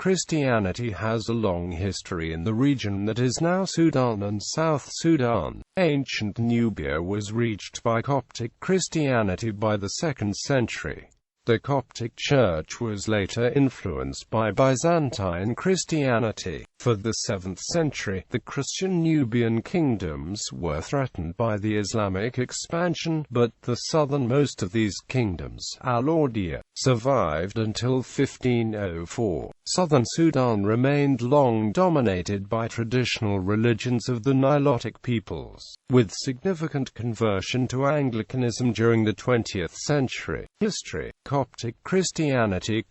Christianity has a long history in the region that is now Sudan and South Sudan. Ancient Nubia was reached by Coptic Christianity by the 2nd century. The Coptic Church was later influenced by Byzantine Christianity. For the 7th century, the Christian Nubian kingdoms were threatened by the Islamic expansion, but the southernmost of these kingdoms, Alodia, survived until 1504. Southern Sudan remained long dominated by traditional religions of the Nilotic peoples, with significant conversion to Anglicanism during the 20th century. History: Coptic Christianity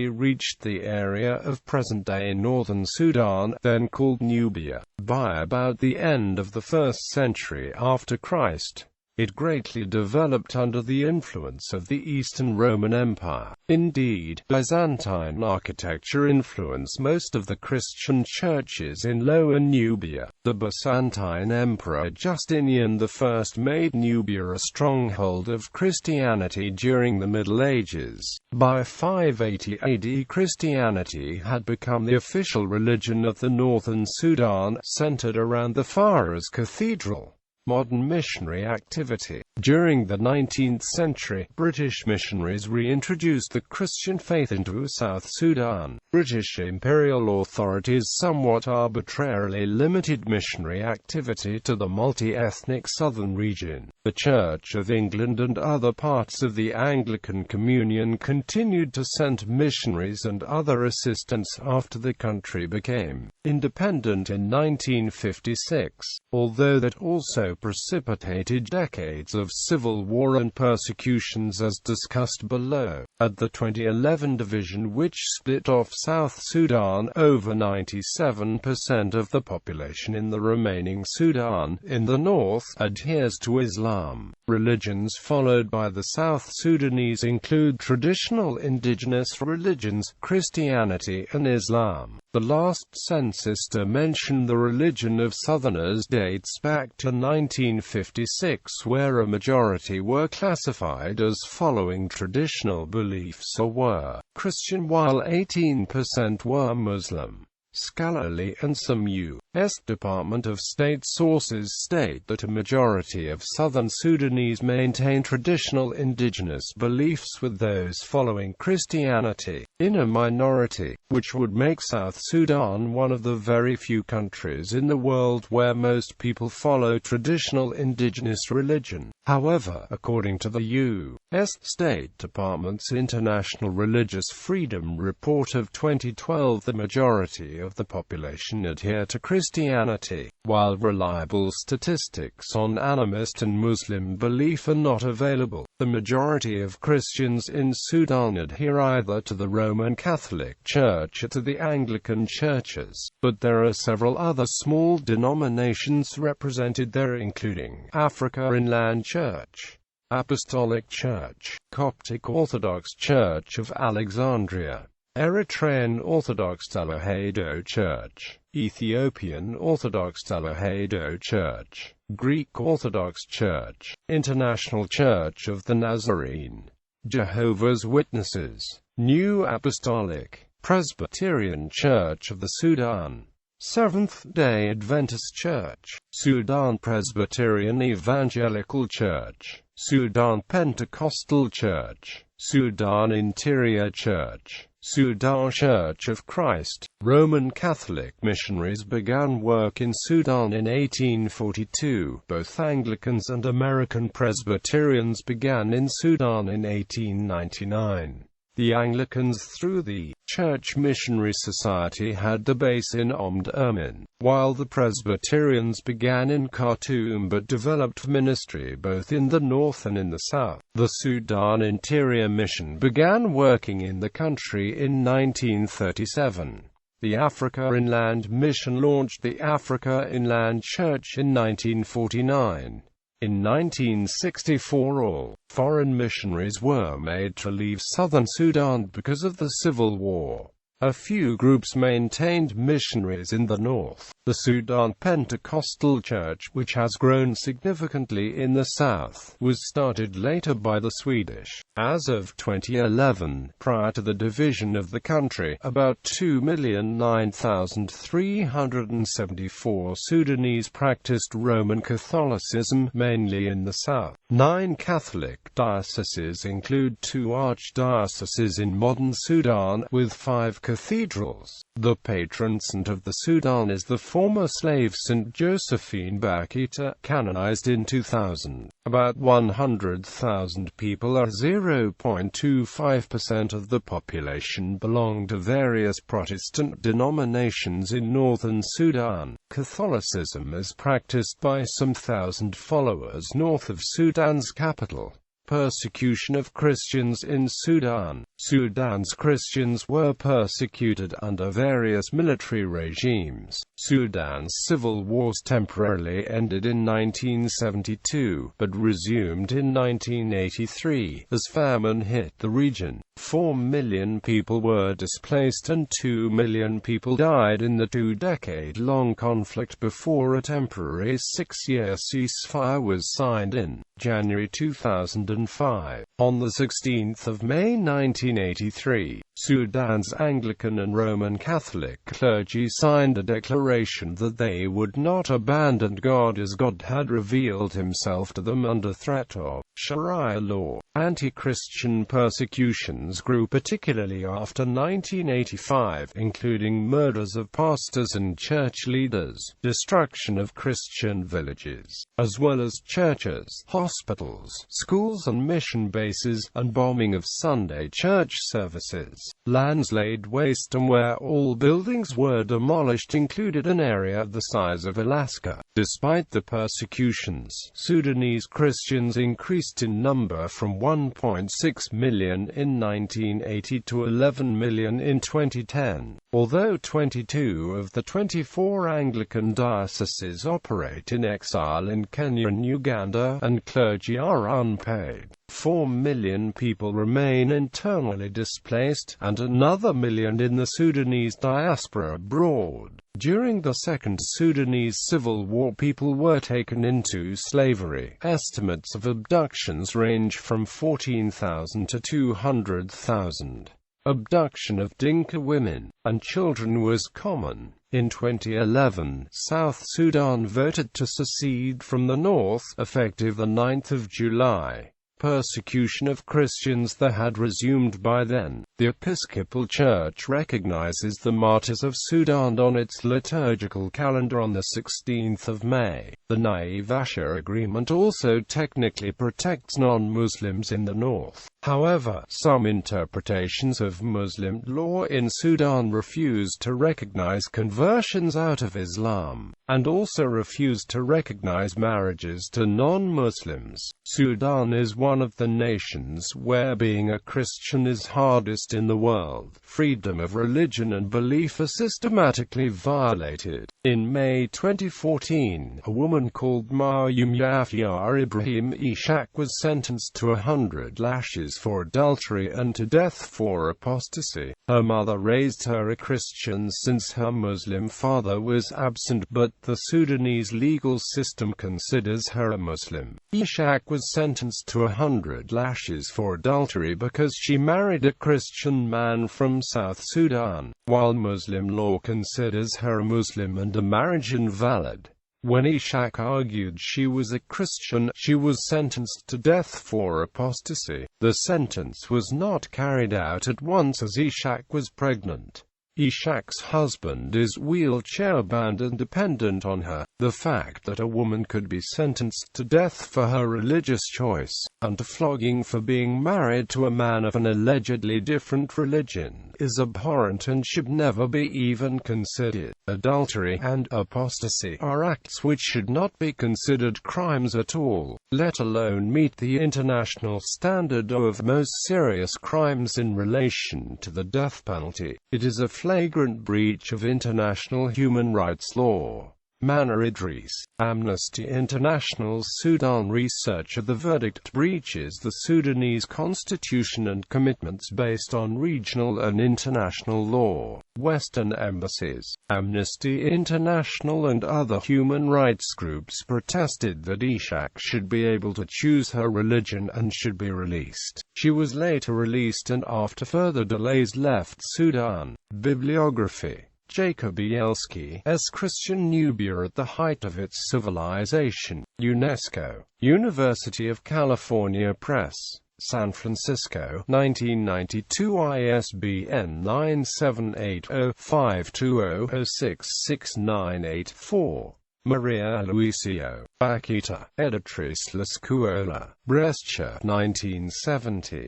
reached the area of present-day northern Sudan, then called Nubia, by about the end of the 1st century after Christ. It greatly developed under the influence of the Eastern Roman Empire. Indeed, Byzantine architecture influenced most of the Christian churches in Lower Nubia. The Byzantine Emperor Justinian I made Nubia a stronghold of Christianity during the Middle Ages. By 580 AD, Christianity had become the official religion of the northern Sudan, centered around the Faras Cathedral. Modern missionary activity. During the 19th century, British missionaries reintroduced the Christian faith into South Sudan. British imperial authorities somewhat arbitrarily limited missionary activity to the multi-ethnic southern region. The Church of England and other parts of the Anglican Communion continued to send missionaries and other assistance after the country became independent in 1956, although that also precipitated decades of civil war and persecutions as discussed below. At the 2011 division which split off South Sudan, over 97% of the population in the remaining Sudan, in the north, adheres to Islam. Religions followed by the South Sudanese include traditional indigenous religions, Christianity and Islam. The last census to mention the religion of Southerners dates back to 1956, where a majority were classified as following traditional beliefs or were Christian while 18% were Muslim. Scholarly and some U.S. Department of State sources state that a majority of southern Sudanese maintain traditional indigenous beliefs with those following Christianity, in a minority, which would make South Sudan one of the very few countries in the world where most people follow traditional indigenous religion. However, according to the U.S. State Department's International Religious Freedom Report of 2012, the majority of the population adhere to Christianity, while reliable statistics on animist and Muslim belief are not available. The majority of Christians in Sudan adhere either to the Roman Catholic Church or to the Anglican churches, but there are several other small denominations represented there, including Africa Inland Church, Apostolic Church, Coptic Orthodox Church of Alexandria, Eritrean Orthodox Tewahedo Church, Ethiopian Orthodox Tewahedo Church, Greek Orthodox Church, International Church of the Nazarene, Jehovah's Witnesses, New Apostolic, Presbyterian Church of the Sudan, Seventh-day Adventist Church, Sudan Presbyterian Evangelical Church, Sudan Pentecostal Church, Sudan Interior Church, Sudan Church of Christ. Roman Catholic missionaries began work in Sudan in 1842. Both Anglicans and American Presbyterians began in Sudan in 1899. The Anglicans, through the Church Missionary Society, had the base in Omdurman, while the Presbyterians began in Khartoum but developed ministry both in the north and in the south. The Sudan Interior Mission began working in the country in 1937. The Africa Inland Mission launched the Africa Inland Church in 1949. In 1964, all foreign missionaries were made to leave southern Sudan because of the civil war. A few groups maintained missionaries in the north. The Sudan Pentecostal Church, which has grown significantly in the south, was started later by the Swedish. As of 2011, prior to the division of the country, about 2,009,374 Sudanese practiced Roman Catholicism, mainly in the south. 9 Catholic dioceses include 2 archdioceses in modern Sudan, with 5 cathedrals. The patron saint of the Sudan is the former slave Saint Josephine Bakita, canonized in 2000. About 100,000 people, or 0.25% of the population, belong to various Protestant denominations in northern Sudan. Catholicism is practiced by some thousand followers north of Sudan's capital. Persecution of Christians in Sudan. Sudan's Christians were persecuted under various military regimes. Sudan's civil wars temporarily ended in 1972, but resumed in 1983, as famine hit the region. 4 million people were displaced and 2 million people died in the 2-decade-long conflict before a temporary 6-year ceasefire was signed in January 2005. On the 16th of May 1983, Sudan's Anglican and Roman Catholic clergy signed a declaration that they would not abandon God as God had revealed himself to them under threat of Sharia law. Anti-Christian persecutions grew particularly after 1985, including murders of pastors and church leaders, destruction of Christian villages, as well as churches, hospitals, schools and mission bases, and bombing of Sunday church services. Lands laid waste and where all buildings were demolished included an area the size of Alaska. Despite the persecutions, Sudanese Christians increased in number from 1.6 million in 1980 to 11 million in 2010. Although 22 of the 24 Anglican dioceses operate in exile in Kenya and Uganda, and clergy are unpaid, 4 million people remain internally displaced, and another million in the Sudanese diaspora abroad. During the Second Sudanese Civil War, people were taken into slavery. Estimates of abductions range from 14,000 to 200,000. Abduction of Dinka women and children was common. In 2011, South Sudan voted to secede from the North, effective the 9th of July. Persecution of Christians that had resumed by then. The Episcopal Church recognizes the Martyrs of Sudan on its liturgical calendar on the 16th of May. The Naivasha Agreement also technically protects non-Muslims in the north. However, some interpretations of Muslim law in Sudan refuse to recognize conversions out of Islam, and also refuse to recognize marriages to non-Muslims. Sudan is one of the nations where being a Christian is hardest in the world. Freedom of religion and belief are systematically violated. In May 2014, a woman called Maryam Yafia Ibrahim Ishaq was sentenced to 100 lashes for adultery and to death for apostasy. Her mother raised her a Christian since her Muslim father was absent, but the Sudanese legal system considers her a Muslim. Ishaq was sentenced to 100 lashes for adultery because she married a Christian man from South Sudan, while Muslim law considers her a Muslim and a marriage invalid. When Ishaq argued she was a Christian, she was sentenced to death for apostasy. The sentence was not carried out at once as Ishaq was pregnant. Ishaq's husband is wheelchair-bound and dependent on her. The fact that a woman could be sentenced to death for her religious choice, and to flogging for being married to a man of an allegedly different religion, is abhorrent and should never be even considered. Adultery and apostasy are acts which should not be considered crimes at all, let alone meet the international standard of most serious crimes in relation to the death penalty. It is a flagrant breach of international human rights law. Mana Idris, Amnesty International's Sudan researcher. The verdict breaches the Sudanese constitution and commitments based on regional and international law. Western embassies, Amnesty International and other human rights groups protested that Ishaq should be able to choose her religion and should be released. She was later released and after further delays left Sudan. Bibliography: Jacob Bielski, S. Christian Nubia at the height of its civilization. UNESCO. University of California Press. San Francisco, 1992. ISBN 978-0-520-06698-4. Maria Luisio, Bakita, Editrice La Scuola, Brescia, 1970.